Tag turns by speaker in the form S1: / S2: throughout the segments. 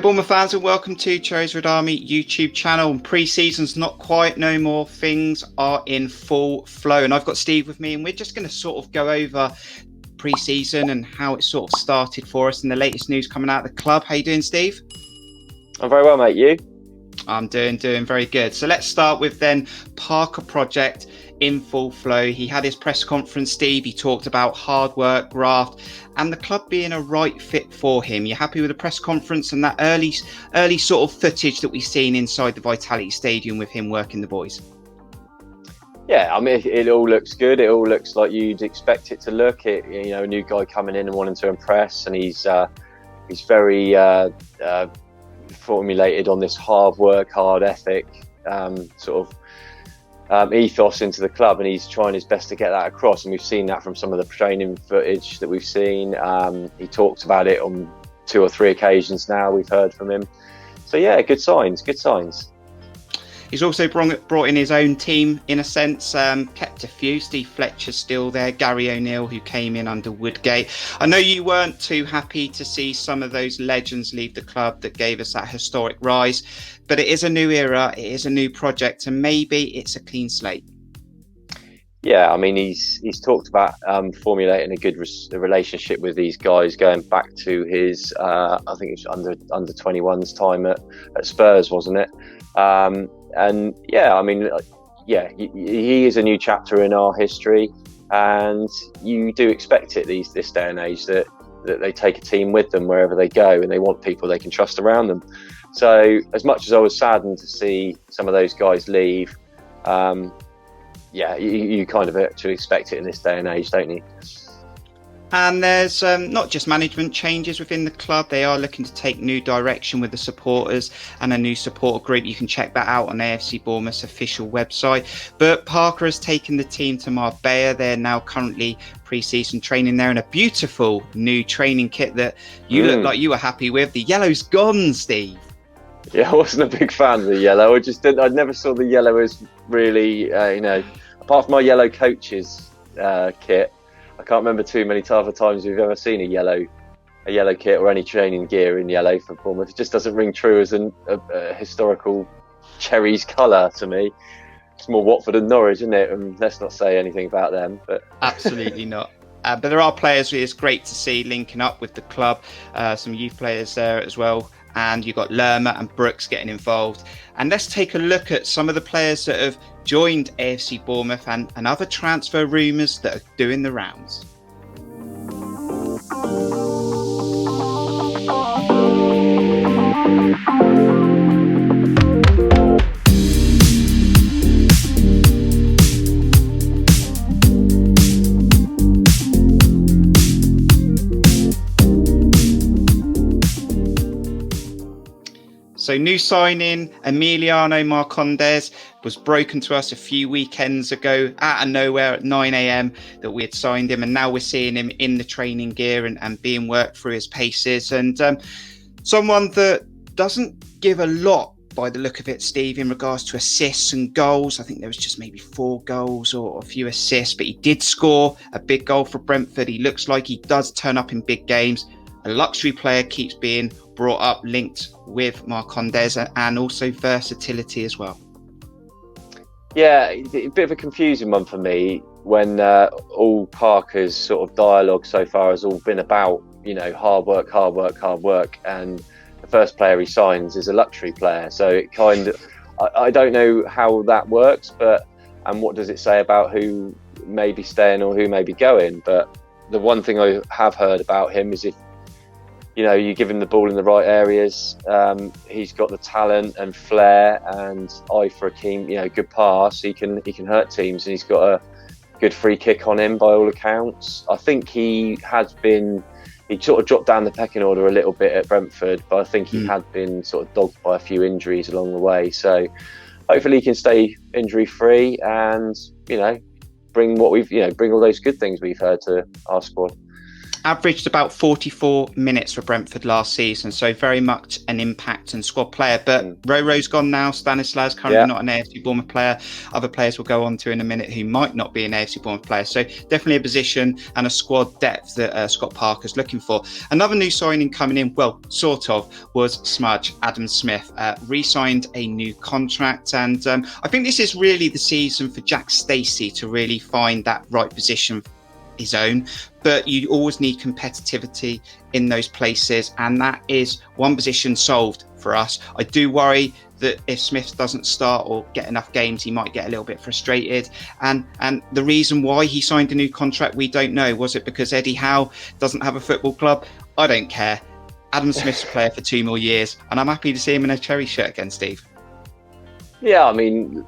S1: Bournemouth fans, and welcome to Cherries Red Army YouTube channel. Pre-season's not quite no more. Things are in full flow, and I've got Steve with me, and we're just going to sort of go over pre-season and how it sort of started for us and the latest news coming out of the club. How you doing, Steve?
S2: I'm very well, mate. You?
S1: I'm doing very good. So let's start with then Parker project in full flow. He had his press conference, Steve. He talked about hard work, graft, and the club being a right fit for him. You happy with the press conference and that early sort of footage that we've seen inside the Vitality Stadium with him working the boys?
S2: Yeah, I mean, it all looks good. It all looks like you'd expect it to look. A new guy coming in and wanting to impress, and he's very formulated on this hard work, hard ethic ethos into the club, and he's trying his best to get that across, and we've seen that from some of the training footage that we've seen. He talked about it on 2 or 3 occasions now. We've heard from him, so yeah, good signs.
S1: He's also brought in his own team in a sense, kept a few. Steve Fletcher's still there, Gary O'Neill, who came in under Woodgate. I know you weren't too happy to see some of those legends leave the club that gave us that historic rise, but it is a new era, it is a new project, and maybe it's a clean slate.
S2: Yeah, I mean, he's talked about formulating a good relationship with these guys, going back to his, I think it was under 21s time at Spurs, wasn't it? And yeah, I mean, he is a new chapter in our history, and you do expect it this day and age that they take a team with them wherever they go, and they want people they can trust around them. So as much as I was saddened to see some of those guys leave, you kind of actually expect it in this day and age, don't you?
S1: And there's not just management changes within the club. They are looking to take new direction with the supporters and a new supporter group. You can check that out on AFC Bournemouth's official website. But Parker has taken the team to Marbella. They're now currently pre-season training there in a beautiful new training kit that you look like you were happy with. The yellow's gone, Steve.
S2: Yeah, I wasn't a big fan of the yellow. I never saw the yellow as really, apart from my yellow coaches kit. I can't remember too many other times we've ever seen a yellow kit or any training gear in yellow for Bournemouth. It just doesn't ring true as a historical Cherries colour to me. It's more Watford and Norwich, isn't it? And let's not say anything about them. But
S1: absolutely not. But there are players it's great to see linking up with the club. Some youth players there as well. And you've got Lerma and Brooks getting involved. And let's take a look at some of the players that have joined AFC Bournemouth and other transfer rumours that are doing the rounds. So new signing, Emiliano Marcondes, was broken to us a few weekends ago out of nowhere at 9 a.m. that we had signed him, and now we're seeing him in the training gear and being worked through his paces. And someone that doesn't give a lot by the look of it, Steve, in regards to assists and goals. I think there was just maybe 4 goals or a few assists, but he did score a big goal for Brentford. He looks like he does turn up in big games. A luxury player keeps being brought up, linked with Marcondes, and also versatility as well.
S2: Yeah, a bit of a confusing one for me when all Parker's sort of dialogue so far has all been about, hard work, and the first player he signs is a luxury player. So it kind of, I don't know how that works, and what does it say about who may be staying or who may be going? But the one thing I have heard about him is if you give him the ball in the right areas, he's got the talent and flair and eye for a keen, good pass. He can hurt teams, and he's got a good free kick on him by all accounts. I think he sort of dropped down the pecking order a little bit at Brentford, but I think he had been sort of dogged by a few injuries along the way. So hopefully he can stay injury free and bring all those good things we've heard to our squad.
S1: averaged about 44 minutes for Brentford last season, so very much an impact and squad player. But Roro's gone now. Stanislav's currently not an AFC Bournemouth player. Other players we'll go on to in a minute who might not be an AFC Bournemouth player. So definitely a position and a squad depth that Scott Parker's looking for. Another new signing coming in, well, sort of, was Smudge, Adam Smith. Re-signed a new contract, and I think this is really the season for Jack Stacey to really find that right position his own, but you always need competitivity in those places, and that is one position solved for us. I do worry that if Smith doesn't start or get enough games, he might get a little bit frustrated, and the reason why he signed a new contract, we don't know. Was it because Eddie Howe doesn't have a football club? I don't care. Adam Smith's a player for 2 more years, and I'm happy to see him in a Cherry shirt again, Steve.
S2: Yeah, I mean,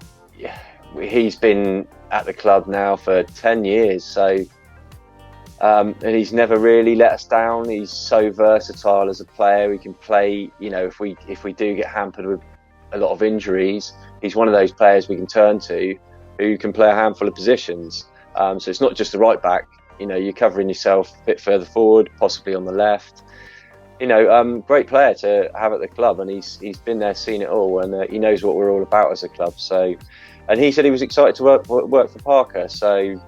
S2: he's been at the club now for 10 years, so and he's never really let us down. He's so versatile as a player. He can play, you know, if we do get hampered with a lot of injuries, he's one of those players we can turn to who can play a handful of positions. So it's not just the right back. You know, you're covering yourself a bit further forward, possibly on the left. You know, great player to have at the club, and he's been there, seen it all, and he knows what we're all about as a club. So, and he said he was excited to work for Parker. So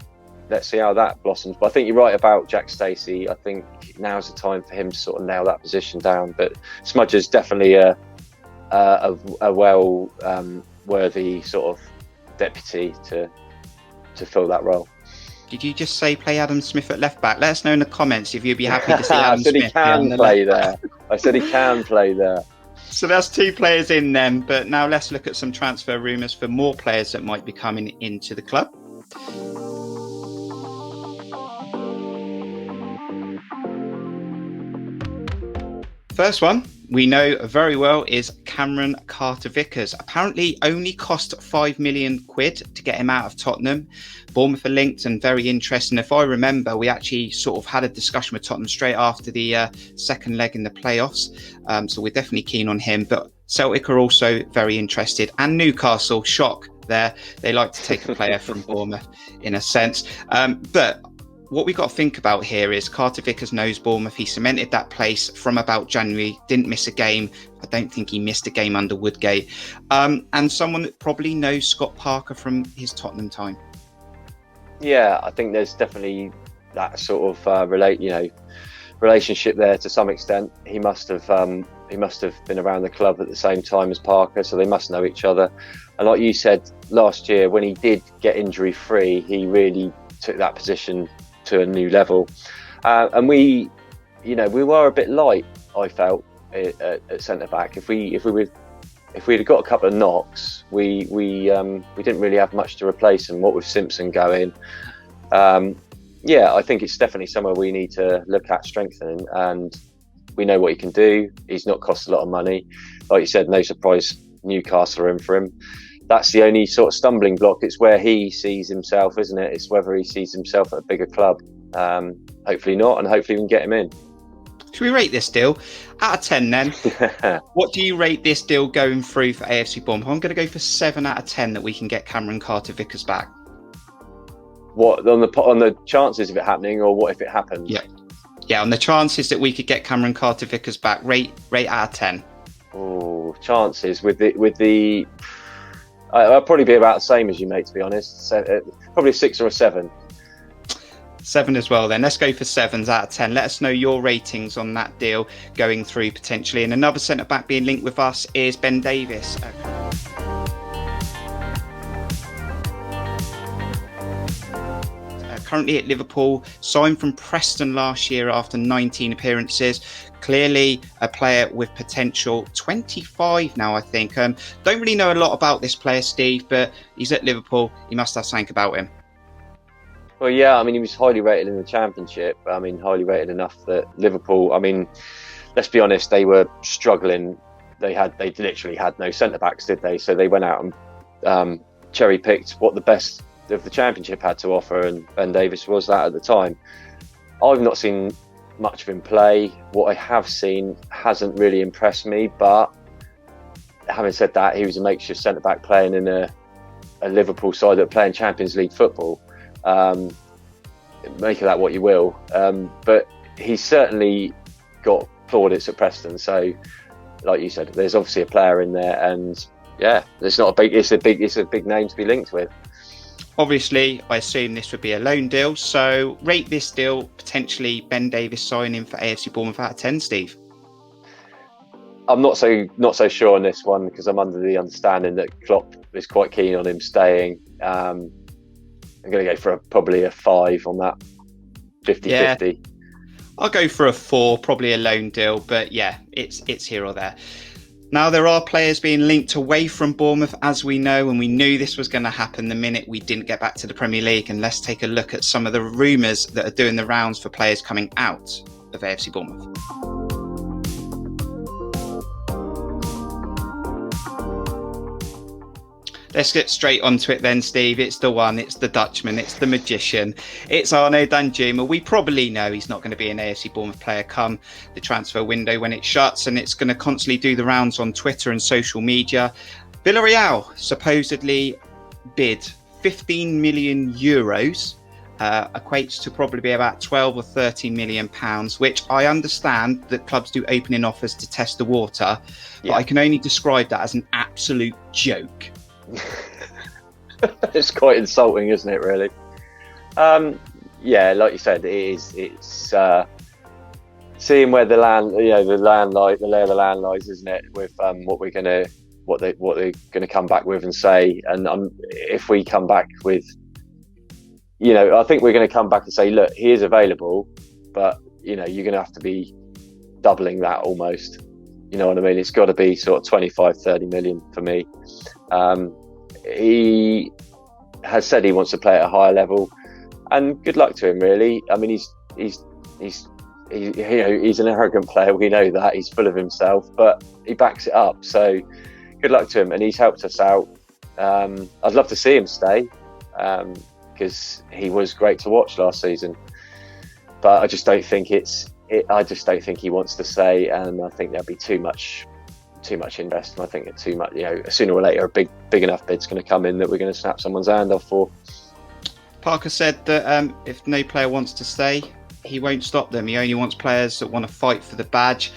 S2: let's see how that blossoms. But I think you're right about Jack Stacey. I think now's the time for him to sort of nail that position down. But Smudge is definitely a well worthy sort of deputy to fill that role.
S1: Did you just say play Adam Smith at left back? Let us know in the comments if you'd be happy to see Adam Smith.
S2: I said he can play there. I said he can play there.
S1: So that's 2 players in then. But now let's look at some transfer rumours for more players that might be coming into the club. First one we know very well is Cameron Carter-Vickers. Apparently only cost £5 million to get him out of Tottenham. Bournemouth are linked and very interesting. If I remember, we actually sort of had a discussion with Tottenham straight after the second leg in the playoffs. So we're definitely keen on him. But Celtic are also very interested. And Newcastle, shock there. They like to take a player from Bournemouth in a sense. But what we got to think about here is Carter-Vickers knows Bournemouth. He cemented that place from about January, didn't miss a game. I don't think he missed a game under Woodgate. And someone that probably knows Scott Parker from his Tottenham time. Yeah,
S2: I think there's definitely that sort of relationship there to some extent. He must have been around the club at the same time as Parker, so they must know each other. And like you said last year, when he did get injury free, he really took that position to a new level, and we were a bit light, I felt, at centre back. If we'd have got a couple of knocks, we didn't really have much to replace him. What with Simpson going, I think it's definitely somewhere we need to look at strengthening, and we know what he can do. He's not cost a lot of money, like you said. No surprise, Newcastle are in for him. That's the only sort of stumbling block. It's where he sees himself, isn't it? It's whether he sees himself at a bigger club. Hopefully not, and hopefully we can get him in.
S1: Should we rate this deal? Out of 10 then, what do you rate this deal going through for AFC Bournemouth? I'm going to go for 7 out of 10 that we can get Cameron Carter-Vickers back.
S2: What, on the chances of it happening, or what if it happens?
S1: Yeah, on the chances that we could get Cameron Carter-Vickers back, rate out of 10.
S2: Oh, chances with the I'll probably be about the same as you, mate, to be honest. So, probably a 6 or a 7.
S1: 7 as well then. Let's go for 7s out of 10. Let us know your ratings on that deal going through potentially. And another centre-back being linked with us is Ben Davies. Currently at Liverpool, signed from Preston last year after 19 appearances. Clearly a player with potential. 25 now, I think. Don't really know a lot about this player, Steve, but he's at Liverpool. He must have something about him.
S2: Well, yeah, I mean, he was highly rated in the Championship. I mean, highly rated enough that Liverpool, I mean, let's be honest, they were struggling. They literally had no centre-backs, did they? So they went out and cherry-picked what the best of the Championship had to offer, and Ben Davies was that at the time. I've not seen much of him play. What I have seen hasn't really impressed me, but having said that, he was a makeshift centre-back playing in a Liverpool side that are playing Champions League football. Make of that what you will, but he's certainly got plaudits at Preston. So, like you said, there's obviously a player in there, and yeah, it's a big name to be linked with.
S1: Obviously, I assume this would be a loan deal. So, rate this deal potentially Ben Davies signing for AFC Bournemouth out of 10, Steve.
S2: I'm not so sure on this one, because I'm under the understanding that Klopp is quite keen on him staying. I'm going to go for probably a 5 on that, 50-50.
S1: Yeah. I'll go for a 4, probably a loan deal, but yeah, it's here or there. Now, there are players being linked away from Bournemouth, as we know, and we knew this was going to happen the minute we didn't get back to the Premier League. And let's take a look at some of the rumours that are doing the rounds for players coming out of AFC Bournemouth. Let's get straight onto it then, Steve. It's the one, it's the Dutchman, it's the magician, it's Arnaud Danjuma. We probably know he's not going to be an AFC Bournemouth player come the transfer window when it shuts, and it's going to constantly do the rounds on Twitter and social media. Villarreal supposedly bid 15 million euros, equates to probably be about 12 or 13 million pounds, which I understand that clubs do opening offers to test the water, but I can only describe that as an absolute joke.
S2: It's quite insulting, isn't it, really? Yeah, like you said, it's seeing where the lay of the land lies, isn't it, with what they're gonna come back with and say. And if we come back with, I think we're going to come back and say, look, he is available, but you're going to have to be doubling that almost. You know what I mean? It's got to be sort of 25, 30 million for me. He has said he wants to play at a higher level, and good luck to him, really. I mean, he's an arrogant player. We know that. He's full of himself, but he backs it up. So good luck to him, and he's helped us out. I'd love to see him stay, because he was great to watch last season. But I just don't think I just don't think he wants to stay, and I think there'll be too much investment. I think it's too much. Sooner or later, a big enough bid's going to come in that we're going to snap someone's hand off for.
S1: Parker said that if no player wants to stay, he won't stop them. He only wants players that want to fight for the badge.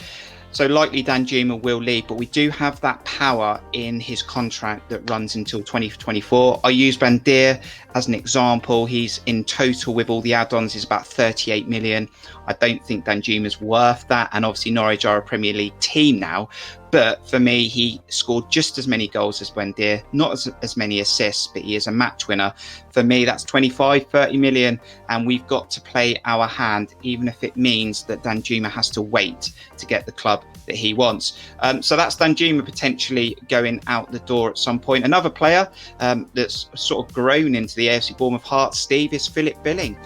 S1: So likely Danjuma will leave, but we do have that power in his contract that runs until 2024. I use Bandir as an example. He's in total with all the add-ons is about 38 million. I don't think Danjuma's worth that. And obviously Norwich are a Premier League team now. But for me, he scored just as many goals as Bandir, not as many assists, but he is a match winner. For me, that's 25, 30 million. And we've got to play our hand, even if it means that Danjuma has to wait to get the club that he wants. So that's Danjuma potentially going out the door at some point. Another player that's sort of grown into the AFC Bournemouth heart, Steve, is Philip Billing.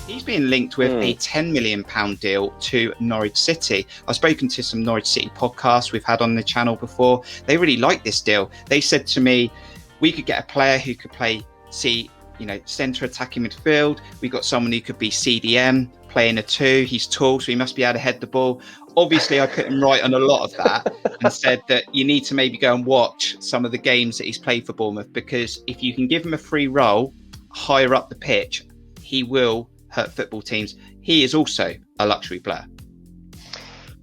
S1: He's being linked with a £10 million deal to Norwich City. I've spoken to some Norwich City podcasts we've had on the channel before. They really like this deal. They said to me, we could get a player who could play centre attacking midfield. We got someone who could be CDM, playing a 2. He's tall, so he must be able to head the ball. Obviously, I put him right on a lot of that and said that you need to maybe go and watch some of the games that he's played for Bournemouth, because if you can give him a free role higher up the pitch, he will hurt football teams. He is also a luxury player.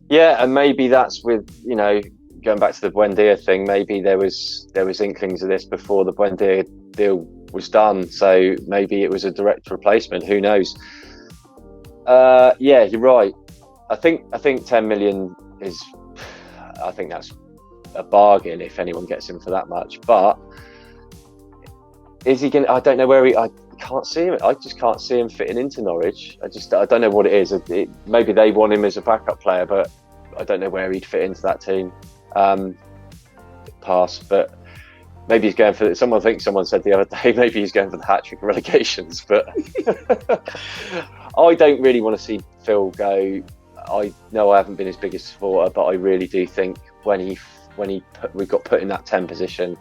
S2: Yeah, and maybe that's with, going back to the Buendia thing, maybe there was inklings of this before the Buendia deal was done, so maybe it was a direct replacement. Who knows? Yeah, you're right. I think 10 million is, I think that's a bargain if anyone gets him for that much. But is he going? I don't know where I can't see him. I just can't see him fitting into Norwich. I don't know what it is. Maybe they want him as a backup player, but I don't know where he'd fit into that team. Pass, but. Maybe he's going for. Someone said the other day. Maybe he's going for the hat-trick relegations. But I don't really want to see Phil go. I know I haven't been his biggest supporter, but I really do think when we got put in that 10 position,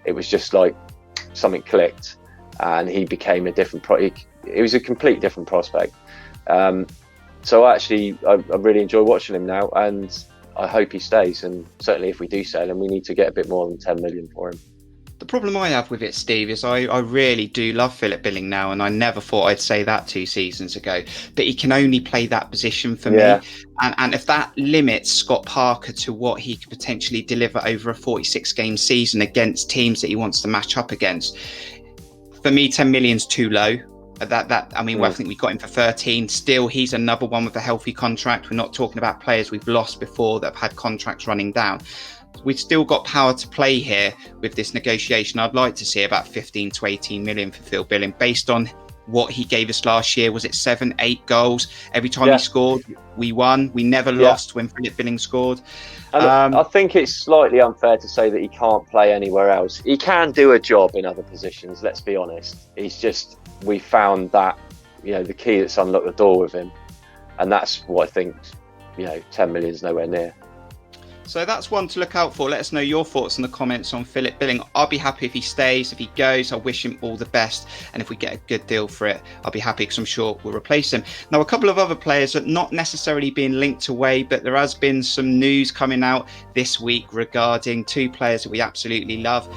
S2: it was just like something clicked, and he became a different. It was a complete different prospect. So actually, I really enjoy watching him now, and I hope he stays. And certainly, if we do sell him, we need to get a bit more than 10 million for him.
S1: problem I have with it, Steve, is I really do love Philip Billing now, and I never thought I'd say that 2 seasons ago. But he can only play that position for me. And if that limits Scott Parker to what he could potentially deliver over a 46-game season against teams that he wants to match up against, for me, 10 million's too low. I think we got him for 13. Still, he's another one with a healthy contract. We're not talking about players we've lost before that have had contracts running down. We've still got power to play here with this negotiation. I'd like to see about 15 to 18 million for Phil Billing based on what he gave us last year. Was it 7, 8 goals? Every time he scored, we won. We never lost when Philip Billing scored.
S2: And I think it's slightly unfair to say that he can't play anywhere else. He can do a job in other positions, let's be honest. He's just, we found that, the key that's unlocked the door with him. And that's what I think, 10 million is nowhere near.
S1: So that's one to look out for. Let us know your thoughts in the comments on Philip Billing. I'll be happy if he stays. If he goes, I wish him all the best. And if we get a good deal for it, I'll be happy because I'm sure we'll replace him. Now, a couple of other players that not necessarily being linked away, but there has been some news coming out this week regarding 2 players that we absolutely love.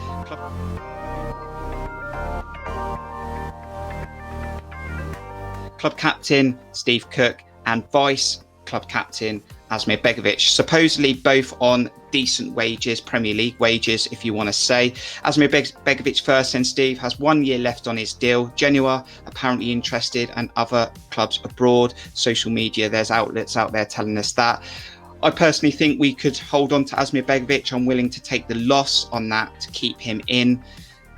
S1: Club captain Steve Kirk and vice club captain Asmir Begovic, supposedly both on decent wages, Premier League wages, if you want to say. Asmir Begovic first, and Steve has 1 year left on his deal. Genoa apparently interested, and other clubs abroad. Social media, there's outlets out there telling us that. I personally think we could hold on to Asmir Begovic. I'm willing to take the loss on that to keep him in.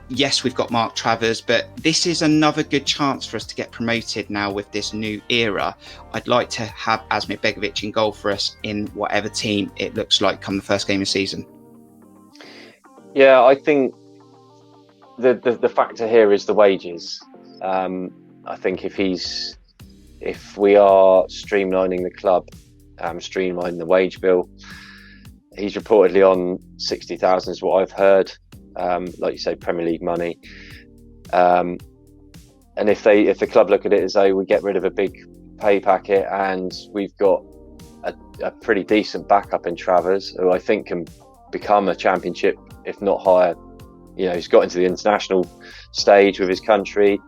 S1: Yes, we've got Mark Travers, but this is another good chance for us to get promoted now with this new era. I'd like to have Asmir Begovic in goal for us in whatever team it looks like come the first game of the season.
S2: Yeah, I think the factor here is the wages. I think if we are streamlining the club, streamlining the wage bill, he's reportedly on 60,000 is what I've heard. Like you say, Premier League money, and if the club look at it as though we get rid of a big pay packet and we've got a pretty decent backup in Travers, who I think can become a championship, if not higher. He's got into the international stage with his country.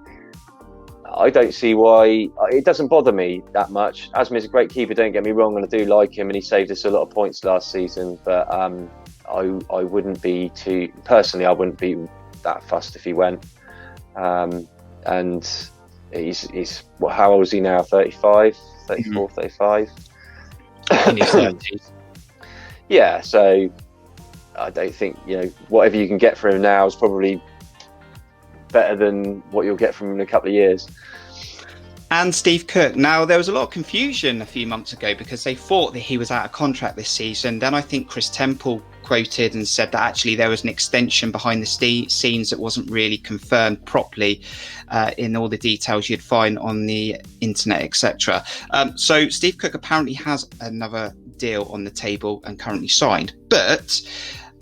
S2: I don't see why. It doesn't bother me that much. Asmir's a great keeper, don't get me wrong, and I do like him, and he saved us a lot of points last season, but I wouldn't be too personally. I wouldn't be that fussed if he went. And he's how old is he now? 35, 34, 35.
S1: In his 30s.
S2: Yeah, so I don't think whatever you can get for him now is probably better than what you'll get from him in a couple of years.
S1: And Steve Kirk. Now, there was a lot of confusion a few months ago because they thought that he was out of contract this season. Then I think Chris Temple quoted and said that actually there was an extension behind the scenes that wasn't really confirmed properly in all the details you'd find on the internet, etc. So Steve Kirk apparently has another deal on the table and currently signed. But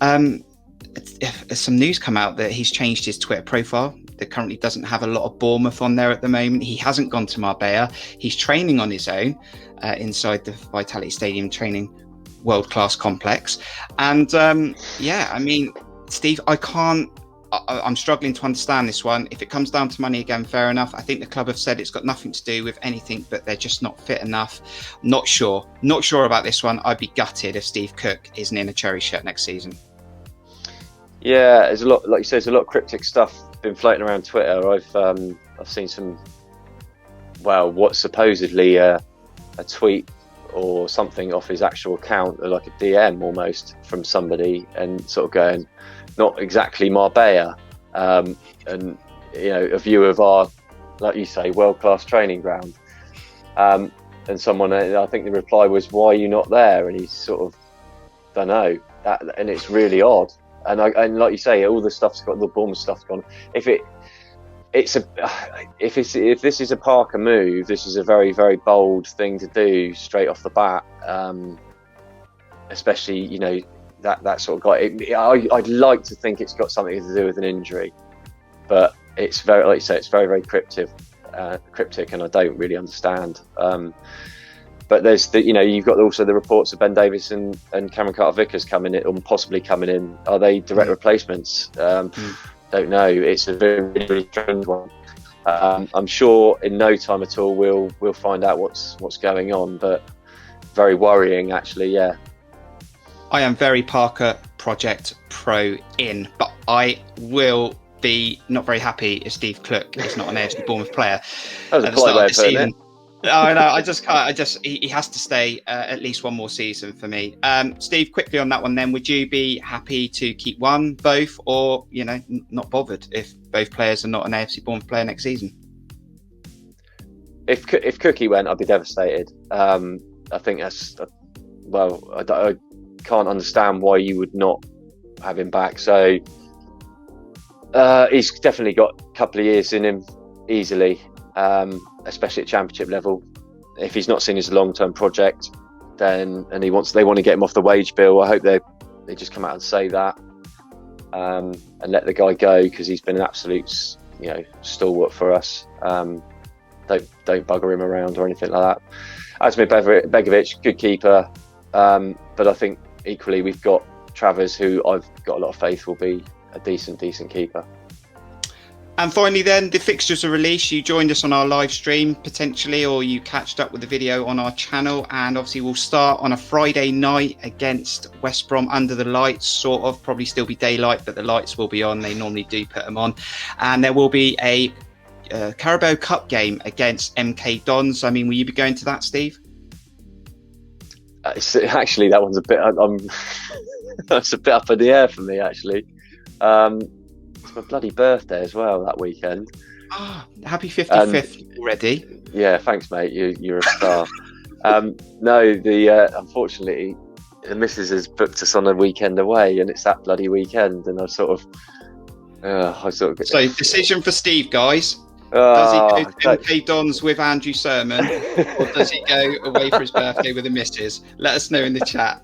S1: some news come out that he's changed his Twitter profile. That currently doesn't have a lot of Bournemouth on there at the moment. He hasn't gone to Marbella. He's training on his own inside the Vitality Stadium training world-class complex. And Steve, I'm struggling to understand this one. If it comes down to money again, fair enough. I think the club have said it's got nothing to do with anything, but they're just not fit enough. Not sure about this one. I'd be gutted if Steve Kirk isn't in a Cherries shirt next season.
S2: Yeah, there's a lot, like you say, there's a lot of cryptic stuff been floating around Twitter. I've seen some, what's supposedly a tweet or something off his actual account, like a DM almost from somebody, and sort of going, not exactly Marbella, and a view of our, like you say, world-class training ground. And someone, I think the reply was, "Why are you not there?" And he's sort of, don't know, and it's really odd. And like you say, all the stuff's got, the Bournemouth stuff's gone. If this is a Parker move, this is a very, very bold thing to do straight off the bat. Especially, that sort of guy. I'd like to think it's got something to do with an injury, but it's very, like you say, it's very, very cryptic, and I don't really understand. But there's you've got also the reports of Ben Davies and Cameron Carter-Vickers coming in, or possibly coming in. Are they direct replacements? don't know. It's a very, really strange one. I'm sure in no time at all we'll find out what's going on, but very worrying actually. Yeah.
S1: I am very Parker Project Pro in, but I will be not very happy if Steve Kirk is not an AFC Bournemouth player
S2: That was
S1: at
S2: a
S1: the start
S2: polite way
S1: of
S2: of
S1: the
S2: putting
S1: season.
S2: it.
S1: I know. I just can't. He has to stay at least one more season for me. Steve, quickly on that one. Then, would you be happy to keep one, both, or not bothered if both players are not an AFC Bournemouth player next season?
S2: If Cookie went, I'd be devastated. I think that's I can't understand why you would not have him back. So he's definitely got a couple of years in him easily. Especially at championship level. If he's not seen as a long-term project, then they want to get him off the wage bill. I hope they just come out and say that, and let the guy go, because he's been an absolute stalwart for us. Don't bugger him around or anything like that. Asmir Begovic, good keeper, but I think equally we've got Travers, who I've got a lot of faith will be a decent keeper.
S1: And finally then, the fixtures are released. You joined us on our live stream potentially, or you catched up with the video on our channel, and obviously we'll start on a Friday night against West Brom under the lights, sort of, probably still be daylight, but the lights will be on. They normally do put them on. And there will be a Carabao Cup game against MK Dons. I mean, will you be going to that, Steve?
S2: Actually, that one's a bit that's a bit up in the air for me, actually. It's my bloody birthday as well that weekend.
S1: Happy 55th already.
S2: Yeah, thanks, mate. You're a star. No, unfortunately, the missus has booked us on a weekend away, and it's that bloody weekend, and So
S1: decision for Steve, guys. Does he go to MK Dons with Andrew Sermon, or does he go away for his birthday with the missus? Let us know in the chat.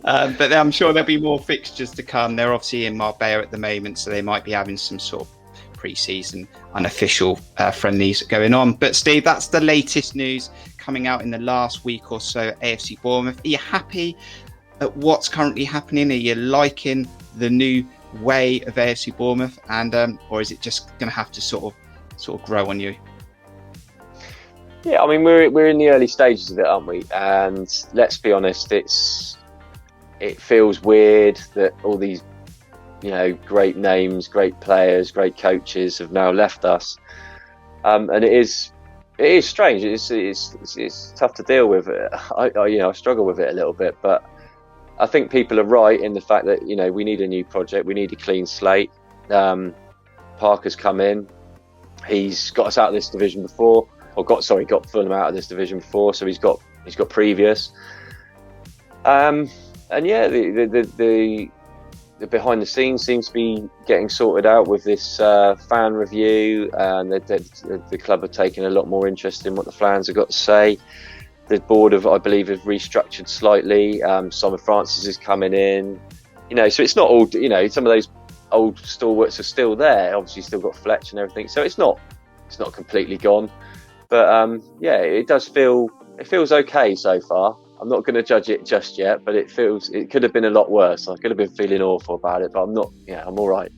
S1: But I'm sure there'll be more fixtures to come. They're obviously in Marbella at the moment, so they might be having some sort of pre-season unofficial friendlies going on. But Steve, that's the latest news coming out in the last week or so at AFC Bournemouth. Are you happy at what's currently happening? Are you liking the new way of AFC Bournemouth, and or is it just going to have to sort of grow on you?
S2: Yeah, I mean, we're in the early stages of it, aren't we? And let's be honest, it feels weird that all these great names, great players, great coaches have now left us, and it is strange. It's tough to deal with. I struggle with it a little bit, but I think people are right in the fact that we need a new project, we need a clean slate. Parker's come in. He's got us out of this division before, got Fulham out of this division before, so he's got previous. And yeah, the behind the scenes seems to be getting sorted out with this fan review, and the club have taken a lot more interest in what the fans have got to say. The board I believe, have restructured slightly. Simon Francis is coming in, so it's not all, some of those old stalwarts are still there. Obviously, still got Fletch and everything, so it's not completely gone. But yeah, it feels okay so far. I'm not going to judge it just yet, but it could have been a lot worse. I could have been feeling awful about it, but I'm not. Yeah, I'm all right.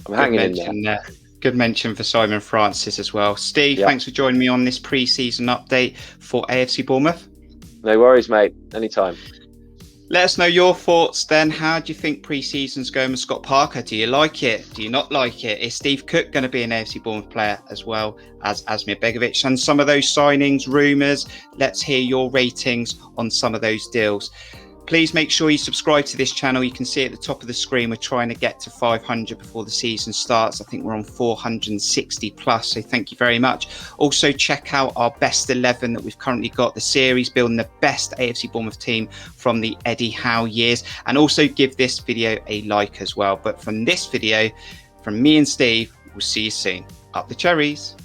S2: I'm hanging in there.
S1: Good mention for Simon Francis as well. Steve, Thanks for joining me on this pre-season update for AFC Bournemouth.
S2: No worries, mate. Anytime.
S1: Let us know your thoughts then. How do you think pre-season's going with Scott Parker? Do you like it? Do you not like it? Is Steve Kirk going to be an AFC Bournemouth player as well as Asmir Begovic? And some of those signings, rumours, let's hear your ratings on some of those deals. Please make sure you subscribe to this channel. You can see at the top of the screen, we're trying to get to 500 before the season starts. I think we're on 460 plus, so thank you very much. Also, check out our best 11 that we've currently got, the series building the best AFC Bournemouth team from the Eddie Howe years. And also give this video a like as well. But from this video, from me and Steve, we'll see you soon. Up the cherries.